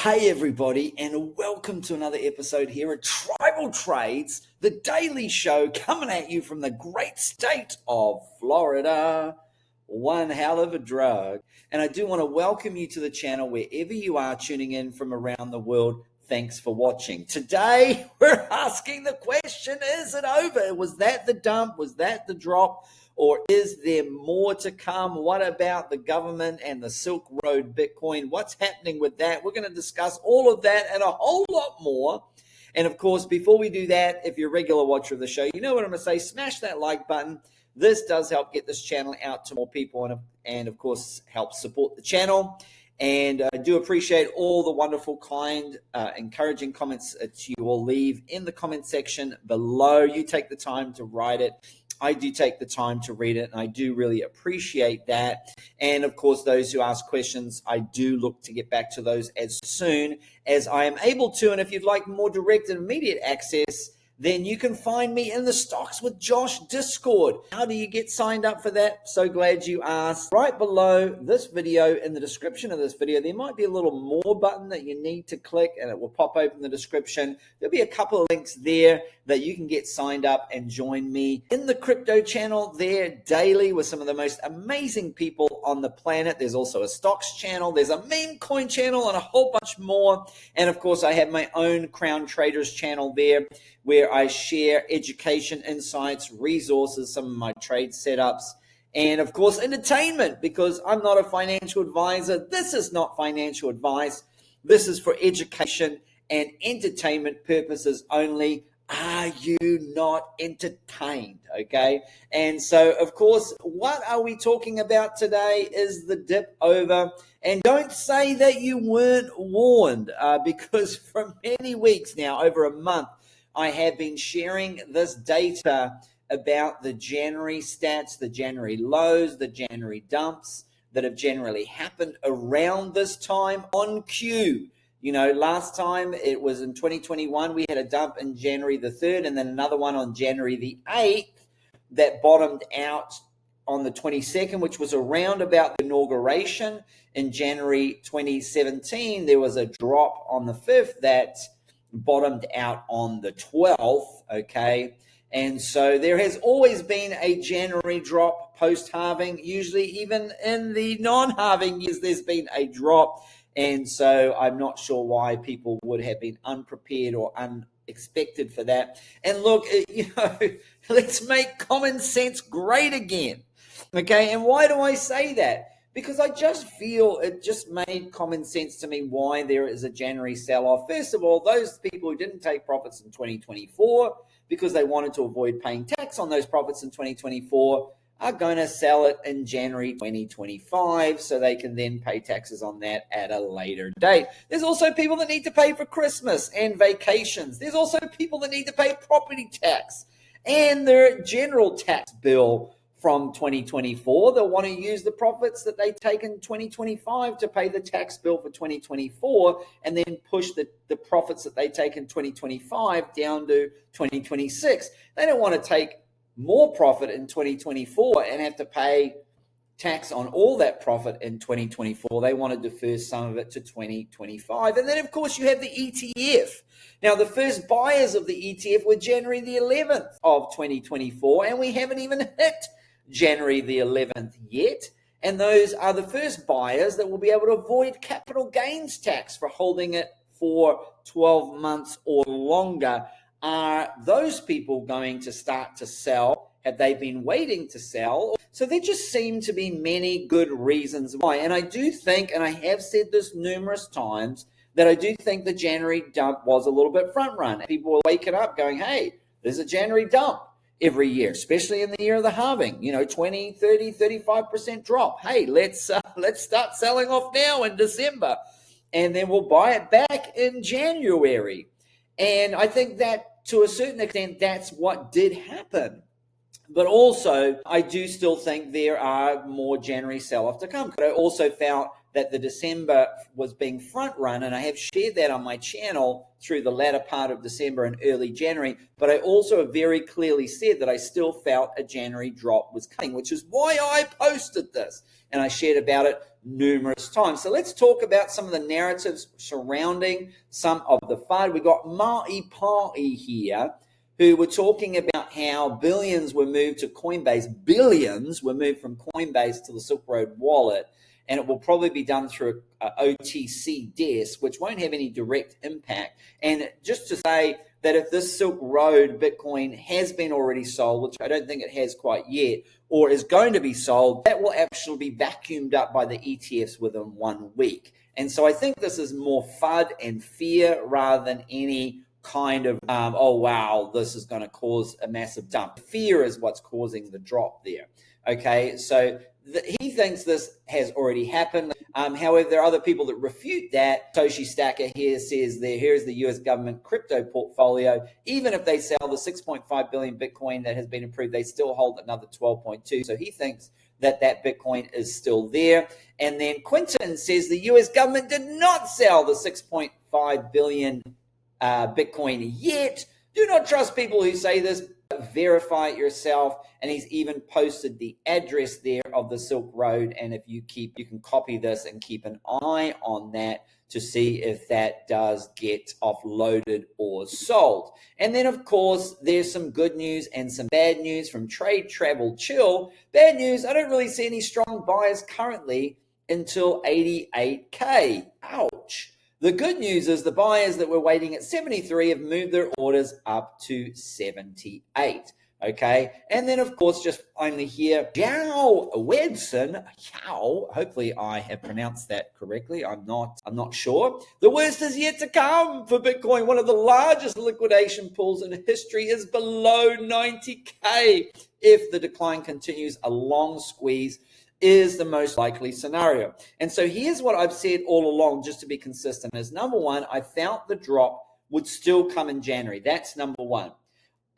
Hey everybody, and welcome to another episode here at Tribal Trades, the daily show coming at you from the great state of Florida. One hell of a drug. And I do want to welcome you to the channel wherever you are tuning in from around the world. Thanks for watching. Today, we're asking the question, is it over? Was that the dump? Was that the drop? Or is there more to come? What about the government and the Silk Road Bitcoin? What's happening with that? We're going to discuss all of that and a whole lot more. And of course, before we do that, if you're a regular watcher of the show, you know what I'm going to say. Smash that like button. This does help get this channel out to more people and of course, help support the channel. And I do appreciate all the wonderful, kind, encouraging comments that you all leave in the comment section below. You take the time to write it. I do take the time to read it, and I do really appreciate that. And of course, those who ask questions, I do look to get back to those as soon as I am able to. And if you'd like more direct and immediate access, then you can find me in the Stocks with Josh Discord. How do you get signed up for that? So glad you asked. Right below this video, in the description of this video, there might be a little more button that you need to click, and it will pop open the description. There'll be a couple of links there that you can get signed up and join me in the crypto channel there daily with some of the most amazing people on the planet. There's also a stocks channel. There's a meme coin channel and a whole bunch more. And of course, I have my own Crown Traders channel there where I share education, insights, resources, some of my trade setups, and of course, entertainment, because I'm not a financial advisor. This is not financial advice. This is for education and entertainment purposes only. Are you not entertained? Okay. And so, of course, what are we talking about today is the dip over. And don't say that you weren't warned, because for many weeks now, over a month, I have been sharing this data about the January stats, the January lows, the January dumps that have generally happened around this time on cue. You know, last time it was in 2021, we had a dump in January the 3rd and then another one on January the 8th that bottomed out on the 22nd, which was around about the inauguration. In January 2017, there was a drop on the 5th that bottomed out on the 12th, okay? And so there has always been a January drop post-halving. Usually even in the non-halving years, there's been a drop. And so I'm not sure why people would have been unprepared or unexpected for that. And look, you know, let's make common sense great again, okay? And why do I say that? Because I just feel it just made common sense to me why there is a January sell-off. First of all, those people who didn't take profits in 2024 because they wanted to avoid paying tax on those profits in 2024 are going to sell it in January 2025 so they can then pay taxes on that at a later date. There's also people that need to pay for Christmas and vacations. There's also people that need to pay property tax and their general tax bill from 2024. They'll want to use the profits that they take in 2025 to pay the tax bill for 2024 and then push the profits that they take in 2025 down to 2026. They don't want to take more profit in 2024 and have to pay tax on all that profit in 2024. They want to defer some of it to 2025. And then, of course, you have the ETF. Now, the first buyers of the ETF were January the 11th of 2024, and we haven't even hit January the 11th yet. And those are the first buyers that will be able to avoid capital gains tax for holding it for 12 months or longer. Are those people going to start to sell? Have they been waiting to sell? So there just seem to be many good reasons why. And I do think, and I have said this numerous times, that I do think the January dump was a little bit front run. People were waking up going, hey, there's a January dump every year, especially in the year of the halving, you know, 20, 30, 35% drop. Hey, let's start selling off now in December, and then we'll buy it back in January. And I think that to a certain extent, that's what did happen. But also, I do still think there are more January sell-off to come. But I also found that the December was being front run, and I have shared that on my channel through the latter part of December and early January, but I also very clearly said that I still felt a January drop was coming, which is why I posted this, and I shared about it numerous times. So let's talk about some of the narratives surrounding some of the FUD. We got Ma'i Pa'i here, who were talking about how billions were moved to Coinbase. Billions were moved from Coinbase to the Silk Road wallet, and it will probably be done through a OTC desk, which won't have any direct impact. And just to say that if this Silk Road Bitcoin has been already sold, which I don't think it has quite yet, or is going to be sold, that will actually be vacuumed up by the ETFs within 1 week. And so I think this is more FUD and fear rather than any kind of, oh, wow, this is going to cause a massive dump. Fear is what's causing the drop there. Okay, so he thinks this has already happened. However, there are other people that refute that. Toshi Stacker here says here's the US government crypto portfolio. Even if they sell the 6.5 billion Bitcoin that has been approved, they still hold another 12.2. So he thinks that Bitcoin is still there. And then Quinton says the US government did not sell the 6.5 billion Bitcoin yet. Do not trust people who say this. Verify it yourself. And he's even posted the address there of the Silk Road. And if you can copy this and keep an eye on that to see if that does get offloaded or sold. And then, of course, there's some good news and some bad news from Trade Travel Chill. Bad news, I don't really see any strong buyers currently until 88K. Ouch. The good news is the buyers that were waiting at 73 have moved their orders up to 78. Okay, and then of course, just finally here, Yao Wedson, Yao, hopefully I have pronounced that correctly. I'm not sure. The worst is yet to come for Bitcoin. One of the largest liquidation pools in history is below 90K. If the decline continues, a long squeeze is the most likely scenario. And so here's what I've said all along, just to be consistent, is number one, I felt the drop would still come in January. That's number one.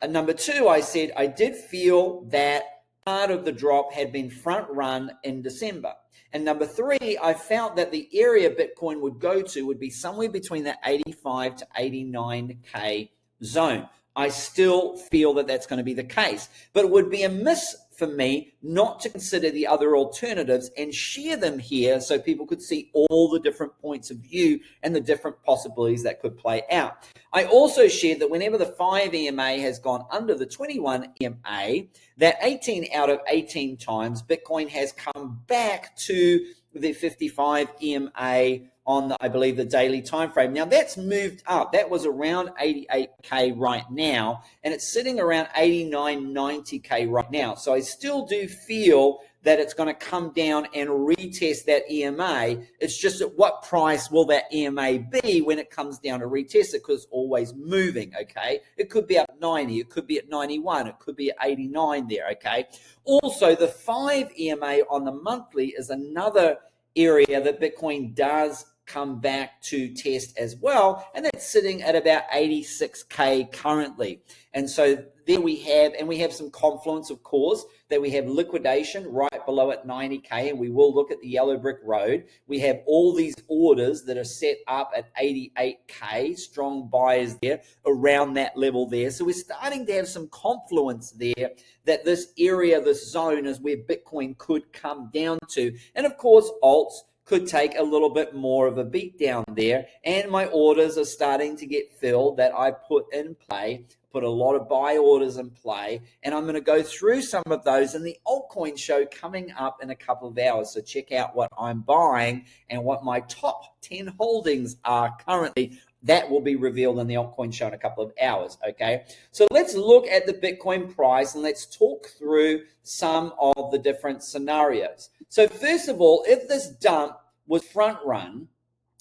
And number two, I said I did feel that part of the drop had been front run in December. And number three, I felt that the area Bitcoin would go to would be somewhere between the 85 to 89K zone. I still feel that that's going to be the case, but it would be a miss for me not to consider the other alternatives and share them here so people could see all the different points of view and the different possibilities that could play out. I also shared that whenever the 5 EMA has gone under the 21 EMA, that 18 out of 18 times Bitcoin has come back to the 55 EMA on, I believe, the daily time frame. Now, that's moved up. That was around 88K right now, and it's sitting around 89, 90K right now. So I still do feel that it's going to come down and retest that EMA. It's just at what price will that EMA be when it comes down to retest it, because it's always moving, okay? It could be up 90, it could be at 91, it could be at 89 there, okay? Also, the 5 EMA on the monthly is another area that Bitcoin does come back to test as well, and that's sitting at about 86K currently. And so there we have some confluence, of course, that we have liquidation right below at 90K, and we will look at the yellow brick road. We have all these orders that are set up at 88K, strong buyers there around that level there. So we're starting to have some confluence there that this area, this zone is where Bitcoin could come down to. And of course, alts could take a little bit more of a beat down there, and my orders are starting to get filled that I put in play, put a lot of buy orders in play, and I'm going to go through some of those in the altcoin show coming up in a couple of hours. So check out what I'm buying and what my top 10 holdings are currently. That will be revealed in the altcoin show in a couple of hours, okay? So let's look at the Bitcoin price and let's talk through some of the different scenarios. So first of all, if this dump was front run,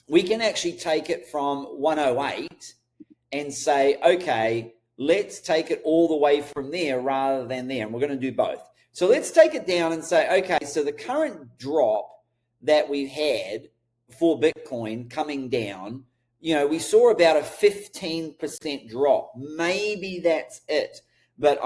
we can actually take it from 108 and say, okay, let's take it all the way from there rather than there. And we're going to do both. So let's take it down and say, okay, so the current drop that we've had for Bitcoin coming down, you know, we saw about a 15% drop. Maybe that's it. But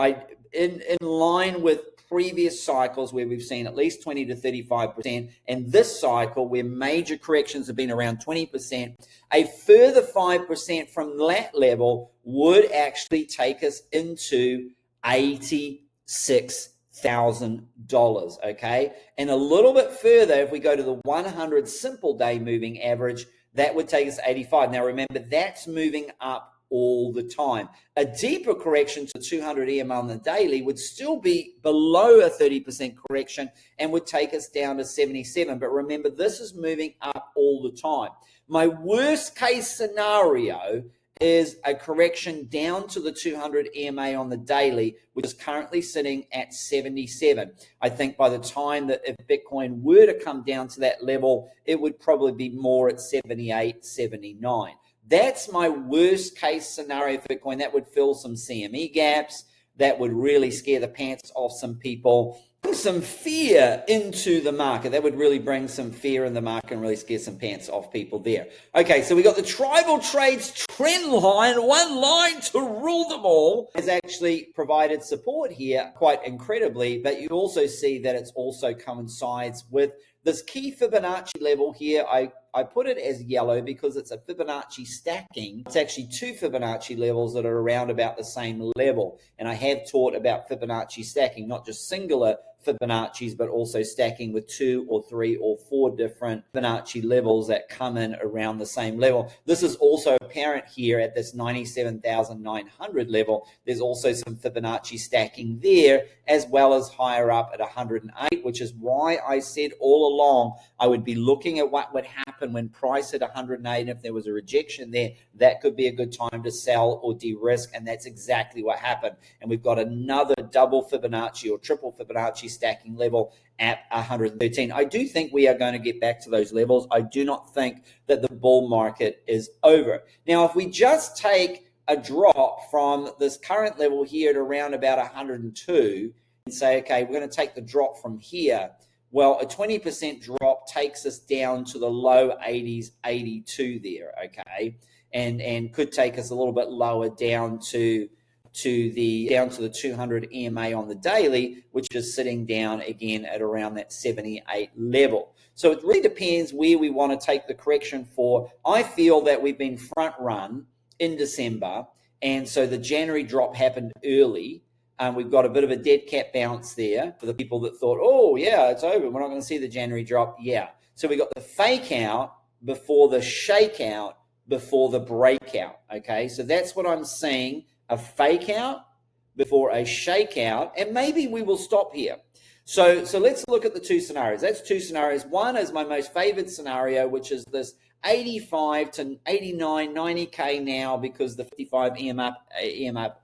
in line with previous cycles where we've seen at least 20 to 35%, and this cycle where major corrections have been around 20%, a further 5% from that level would actually take us into $86,000, okay? And a little bit further, if we go to the 100 simple day moving average, that would take us 85. Now remember, that's moving up all the time. A deeper correction to 200 EMA on the daily would still be below a 30% correction and would take us down to 77. But remember, this is moving up all the time. My worst case scenario is a correction down to the 200 EMA on the daily, which is currently sitting at 77. I think by the time that if Bitcoin were to come down to that level, it would probably be more at 78, 79. That's my worst case scenario for Bitcoin. That would fill some CME gaps. That would really scare the pants off some people. Bring some fear into the market. That would really bring some fear in the market and really scare some pants off people there. Okay, so we got the tribal trades trend line, one line to rule them all, has actually provided support here quite incredibly, but you also see that it's also coincides with this key Fibonacci level here. I put it as yellow because it's a Fibonacci stacking. It's actually two Fibonacci levels that are around about the same level. And I have taught about Fibonacci stacking, not just singular Fibonacci's, but also stacking with 2 or 3 or 4 different Fibonacci levels that come in around the same level. This is also apparent here at this 97,900 level. There's also some Fibonacci stacking there, as well as higher up at 108, which is why I said all along I would be looking at what would happen when price at 108. If there was a rejection there, that could be a good time to sell or de-risk, and that's exactly what happened. And we've got another double Fibonacci or triple Fibonacci stacking level at 113. I do think we are going to get back to those levels. I do not think that the bull market is over. Now, if we just take a drop from this current level here to around about 102 and say, okay, we're going to take the drop from here. Well, a 20% drop takes us down to the low 80s, 82 there, okay? And could take us a little bit lower down to the 200 EMA on the daily, which is sitting down again at around that 78 level. So it really depends where we want to take the correction for. I feel that we've been front run in December, and so the January drop happened early. We've got a bit of a dead cat bounce there for the people that thought, oh yeah, it's over, we're not going to see the January drop. Yeah, so we got the fake out before the shakeout before the breakout. Okay, so that's what I'm seeing. A fake out before a shakeout, and maybe we will stop here. So let's look at the two scenarios. That's two scenarios. One is my most favored scenario, which is this 85 to 89, 90K now, because the 55 EM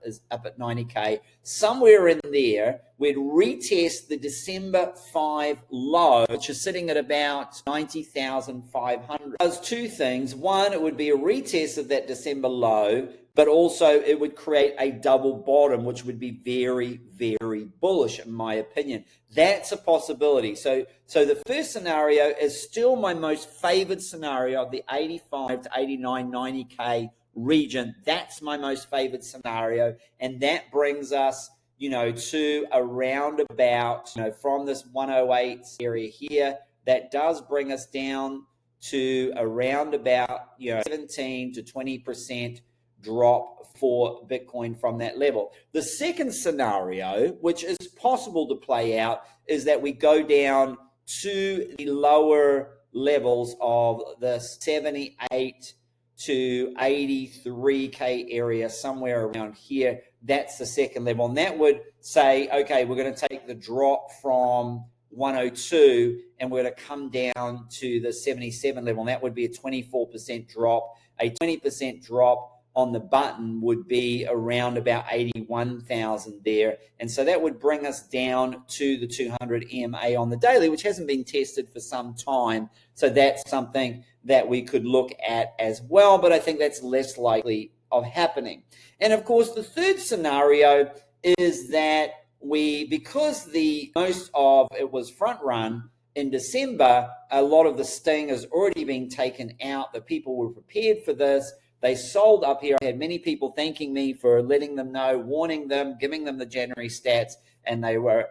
is up at 90K. Somewhere in there, we'd retest the December 5 low, which is sitting at about 90,500. It does two things. One, it would be a retest of that December low, but also it would create a double bottom, which would be very, very bullish in my opinion. That's a possibility. So the first scenario is still my most favored scenario of the 85 to 89, 90K region. That's my most favored scenario. And that brings us, to around about, from this 108 area here, that does bring us down to around about, 17 to 20% drop for Bitcoin from that level. The second scenario, which is possible to play out, is that we go down to the lower levels of the 78 to 83K area, somewhere around here. That's the second level. And that would say, okay, we're going to take the drop from 102 and we're going to come down to the 77 level. And that would be a 24% drop. A 20% drop on the button would be around about 81,000 there. And so that would bring us down to the 200 EMA on the daily, which hasn't been tested for some time. So that's something that we could look at as well, but I think that's less likely of happening. And of course, the third scenario is that because the most of it was front run in December, a lot of the sting has already been taken out. The people were prepared for this. They sold up here. I had many people thanking me for letting them know, warning them, giving them the January stats. and they were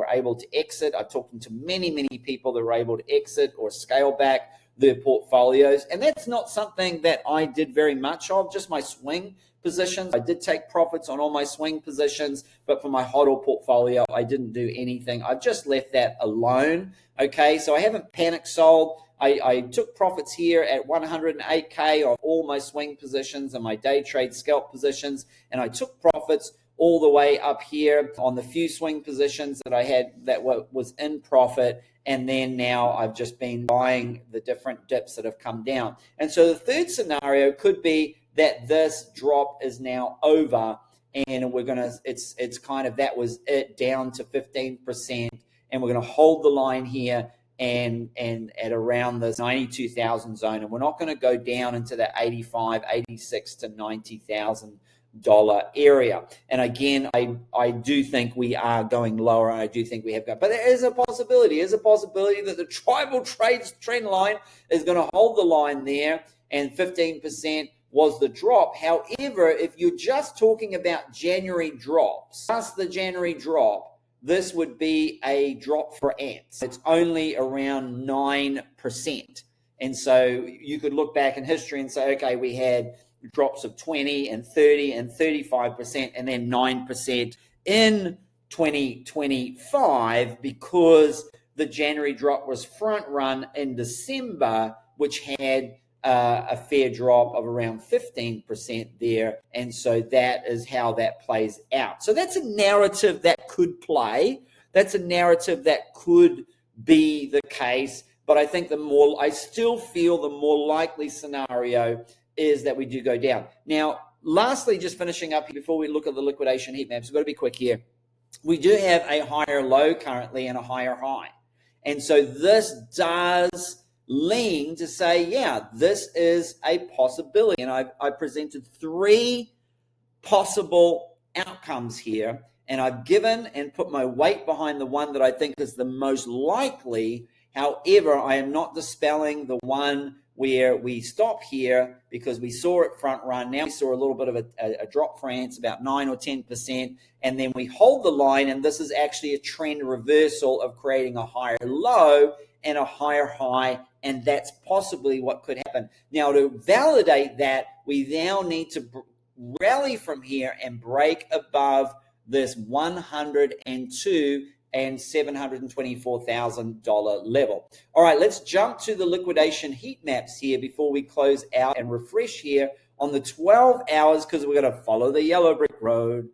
able to exit. I've talked to many people that were able to exit or scale back their portfolios, and that's not something that I did very much of, just my swing positions. I did take profits on all my swing positions, but for my HODL portfolio, I didn't do anything. I've just left that alone. Okay, so I haven't panic sold. I took profits here at 108K on all my swing positions and my day trade scalp positions, and I took profits all the way up here on the few swing positions that I had that was in profit. And then now I've just been buying the different dips that have come down. And so the third scenario could be that this drop is now over, and we're gonna it's kind of, that was it, down to 15%, and we're gonna hold the line here and at around this 92,000 zone, and we're not going to go down into the 85, 86 to $90,000 area. And again, I do think we are going lower. I do think we have got, but there is a possibility. There's a possibility that the tribal trades trend line is going to hold the line there, and 15% was the drop. However, if you're just talking about January drops, just the January drop, this would be a drop for ants. It's only around 9%. And so you could look back in history and say, okay, we had drops of 20 and 30 and 35% and then 9% in 2025 because the January drop was front run in December, which had a fair drop of around 15% there. And so that is how that plays out. So that's a narrative that could play. That's a narrative that could be the case. But I think I still feel the more likely scenario is that we do go down. Now, lastly, just finishing up before we look at the liquidation heat maps, we've got to be quick here. We do have a higher low currently and a higher high. And so this does lean to say, yeah, this is a possibility. And I presented 3 possible outcomes here, and I've given and put my weight behind the one that I think is the most likely. However, I am not dispelling the one where we stop here because we saw it front run. Now we saw a little bit of a drop for ants, about 9 or 10%, and then we hold the line, and this is actually a trend reversal of creating a higher low and a higher high, and that's possibly what could happen. Now, to validate that, we now need to rally from here and break above this 102 and $724,000 level. All right, let's jump to the liquidation heat maps here before we close out and refresh here on the 12 hours, because we're going to follow the yellow brick road,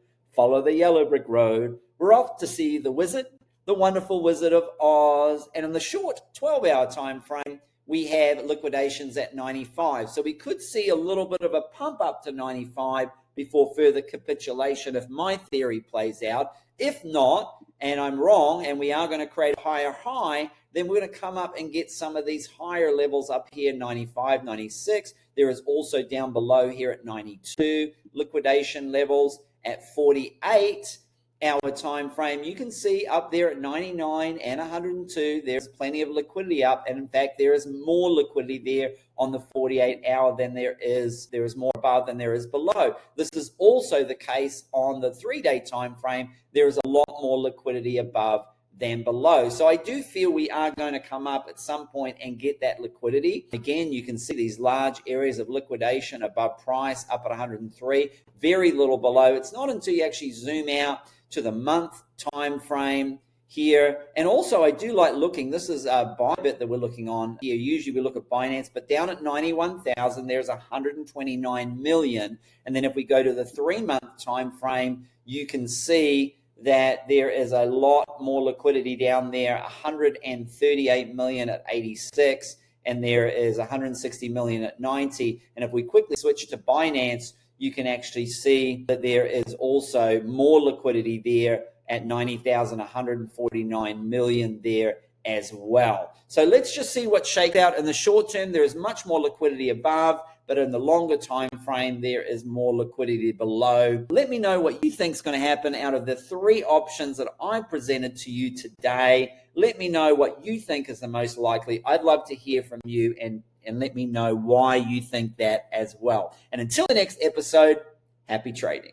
We're off to see the wizard, the wonderful Wizard of Oz. And in the short 12-hour time frame, we have liquidations at 95. So we could see a little bit of a pump up to 95 before further capitulation if my theory plays out. If not, and I'm wrong, and we are going to create a higher high, then we're going to come up and get some of these higher levels up here, 95, 96. There is also down below here at 92, liquidation levels at 48 hour time frame. You can see up there at 99 and 102, there's plenty of liquidity up, and in fact there is more liquidity there on the 48 hour than there is more above than there is below. This is also the case on the 3-day time frame. There is a lot more liquidity above than below. So I do feel we are going to come up at some point and get that liquidity. Again, you can see these large areas of liquidation above price, up at 103, very little below. It's not until you actually zoom out to the month time frame here. And also I do like looking, this is a Bybit that we're looking on here. Usually we look at Binance, but down at 91,000, there's 129 million. And then if we go to the 3-month time frame, you can see that there is a lot more liquidity down there, 138 million at 86, and there is 160 million at 90. And if we quickly switch to Binance, you can actually see that there is also more liquidity there at 90,000, 149 million there as well. So let's just see what shakes out. In the short term, there is much more liquidity above, but in the longer time frame, there is more liquidity below. Let me know what you think is going to happen out of the 3 options that I presented to you today. Let me know what you think is the most likely. I'd love to hear from you, and let me know why you think that as well. And until the next episode, happy trading.